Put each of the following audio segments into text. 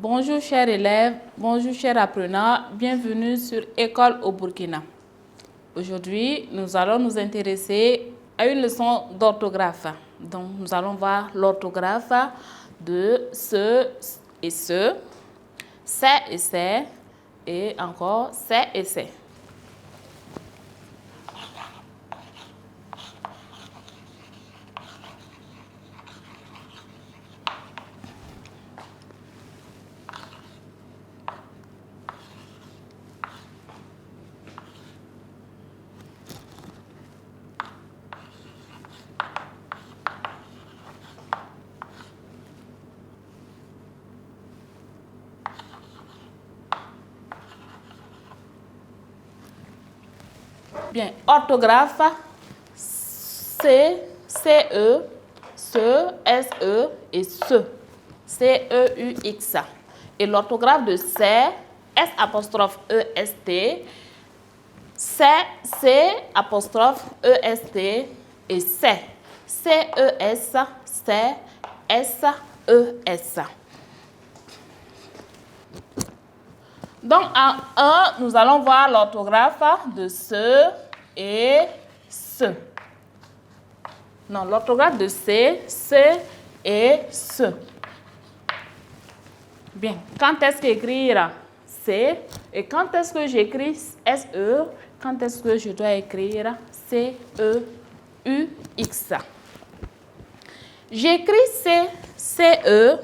Bonjour chers élèves, bonjour chers apprenants, bienvenue sur École au Burkina. Aujourd'hui, nous allons nous intéresser à une leçon d'orthographe. Donc, nous allons voir l'orthographe de ce et ce, c'est et c'est, et encore c'est et c'est. Bien, orthographe, C, CE, SE et ce. C-E-U-X. Et l'orthographe de c'est, S'-E-S-T, c'est, C'-E-S-T et c'est. C-E-S, c'est, S-E-S. Donc, en 1, nous allons voir l'orthographe de ce et ce. Non, l'orthographe de ce et ce. Bien, quand est-ce qu'écrire C et quand est-ce que j'écris SE, quand est-ce que je dois écrire C-E-U-X. J'écris C, C-E,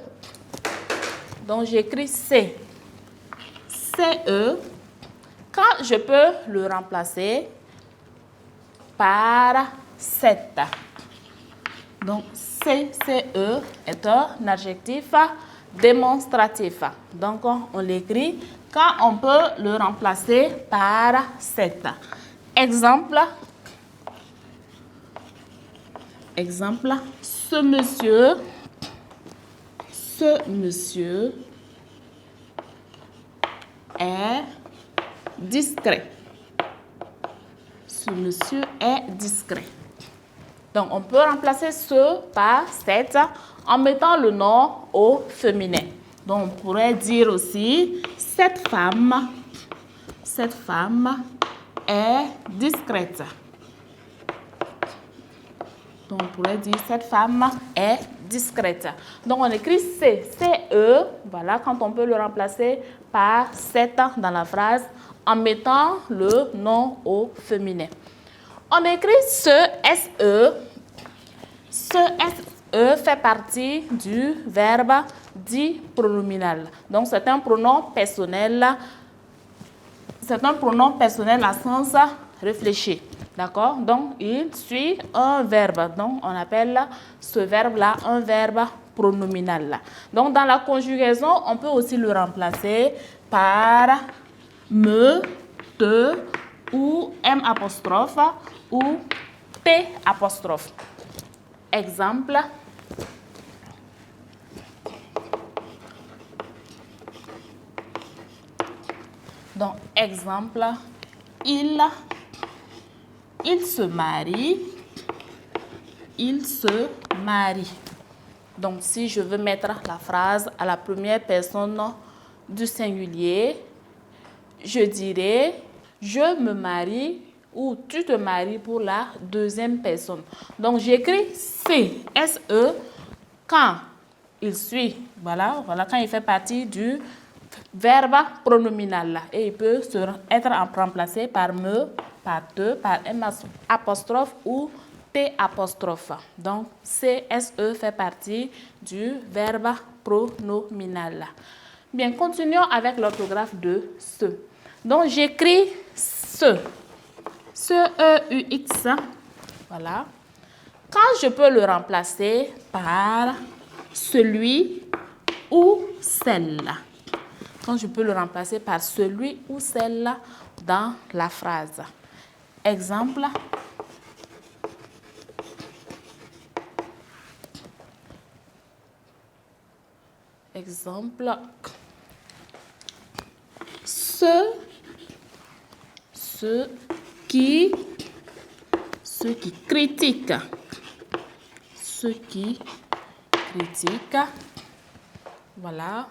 donc j'écris C. CE, quand je peux le remplacer par 7. Donc, CCE est un adjectif démonstratif. Donc, on l'écrit quand on peut le remplacer par 7. Exemple, ce monsieur est discret. Ce monsieur est discret. Donc, on peut remplacer ce par 7 en mettant le nom au féminin. Donc, on pourrait dire aussi, cette femme est discrète. Donc, on pourrait dire, cette femme est discrète. Donc, on écrit C, C-E, voilà, quand on peut le remplacer par 7 dans la phrase en mettant le nom au féminin. On écrit ce, S-E. Ce S-E fait partie du verbe dit pronominal. Donc, c'est un pronom personnel. C'est un pronom personnel à sens réfléchi. D'accord? Donc, il suit un verbe. Donc, on appelle ce verbe-là un verbe pronominal. Donc, dans la conjugaison, on peut aussi le remplacer par me, te, ou M apostrophe, ou T apostrophe. Exemple. Donc, exemple, il se marie. Il se marie. Donc, si je veux mettre la phrase à la première personne du singulier, je dirais je me marie ou tu te maries pour la deuxième personne. Donc, j'écris C, S-E, quand il suit, voilà, quand il fait partie du verbe pronominal. Et il peut être remplacé par me, par te, par M apostrophe ou T apostrophe. Donc, C, S-E fait partie du verbe pronominal. Bien, continuons avec l'orthographe de ce. Donc, j'écris ce. C-E-U-X. Voilà. Quand je peux le remplacer par celui ou celle-là. Quand je peux le remplacer par celui ou celle-là dans la phrase. Exemple. Exemple. Ceux qui critiquent. Ceux qui critiquent. Voilà.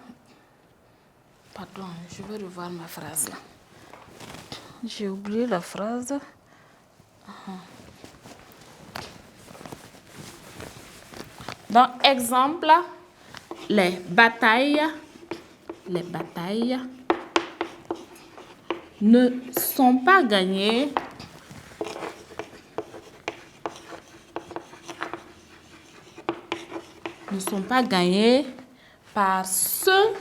Pardon, je vais revoir ma phrase là. J'ai oublié la phrase. Dans exemple, les batailles ne sont pas gagnées par ceux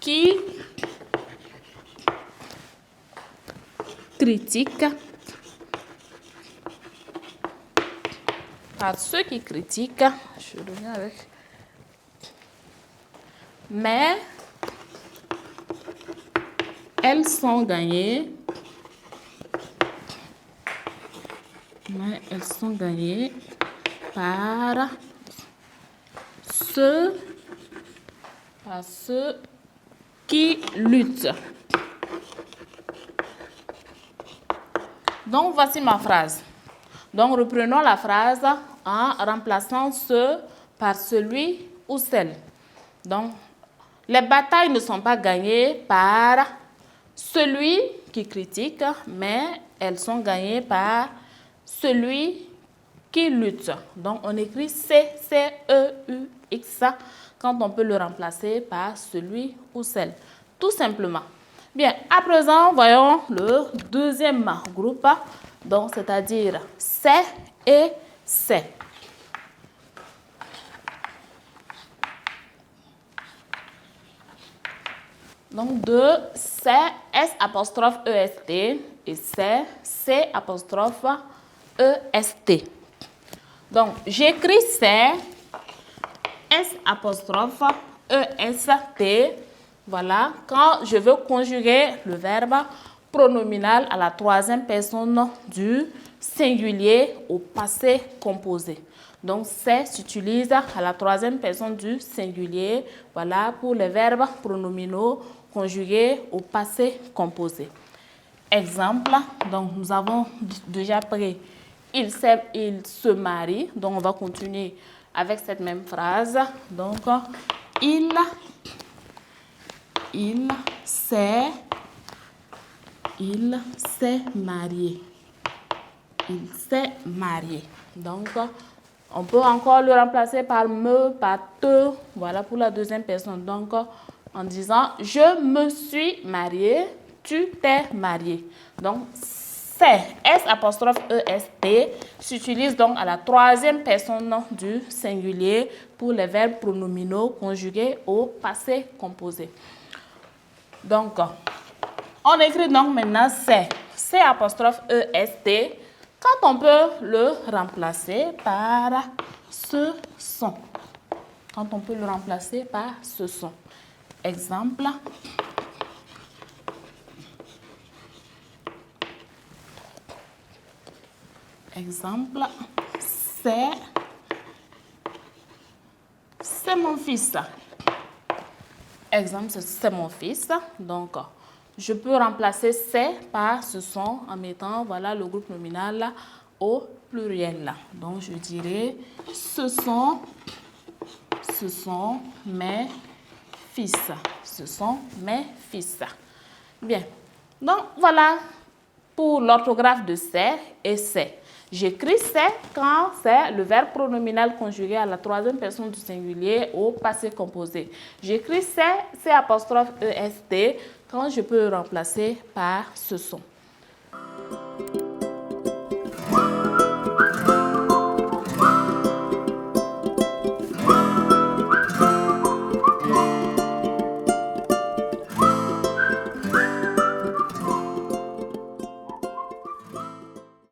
qui critiquent. Je reviens avec. Mais elles sont gagnées. Par ceux qui luttent. Donc, voici ma phrase. Donc, reprenons la phrase en remplaçant ce par celui ou celle. Donc, les batailles ne sont pas gagnées par celui qui critique, mais elles sont gagnées par celui qui lutte. Donc, on écrit C-C-E-U-X quand on peut le remplacer par celui ou celle. Tout simplement. Bien, à présent, voyons le deuxième groupe, donc c'est-à-dire c'est et c'est. Donc, de c'est S' EST et c'est C' EST. Donc, j'écris c'est S' EST. Voilà, quand je veux conjuguer le verbe pronominal à la troisième personne du singulier au passé composé. Donc, c'est s'utilise à la troisième personne du singulier, voilà, pour les verbes pronominaux conjugués au passé composé. Exemple, donc nous avons déjà pris il se marie, donc on va continuer avec cette même phrase. Donc, il s'est marié. Il s'est marié. Donc, on peut encore le remplacer par me, par te. Voilà pour la deuxième personne. Donc, en disant je me suis marié, tu t'es marié. Donc, c'est S'-EST s'utilise donc à la troisième personne du singulier pour les verbes pronominaux conjugués au passé composé. Donc, on écrit donc maintenant c'est C'-EST quand on peut le remplacer par ce son. Quand on peut le remplacer par ce son. Exemple. Exemple, c'est mon fils. Exemple, c'est mon fils. Donc, je peux remplacer c'est par ce son en mettant, voilà, le groupe nominal au pluriel. Donc, je dirais, ce sont mes fils. Ce sont mes fils. Bien. Donc, voilà pour l'orthographe de c'est et c'est. J'écris c'est quand c'est le verbe pronominal conjugué à la troisième personne du singulier au passé composé. J'écris c'est C'-EST quand je peux le remplacer par ce son.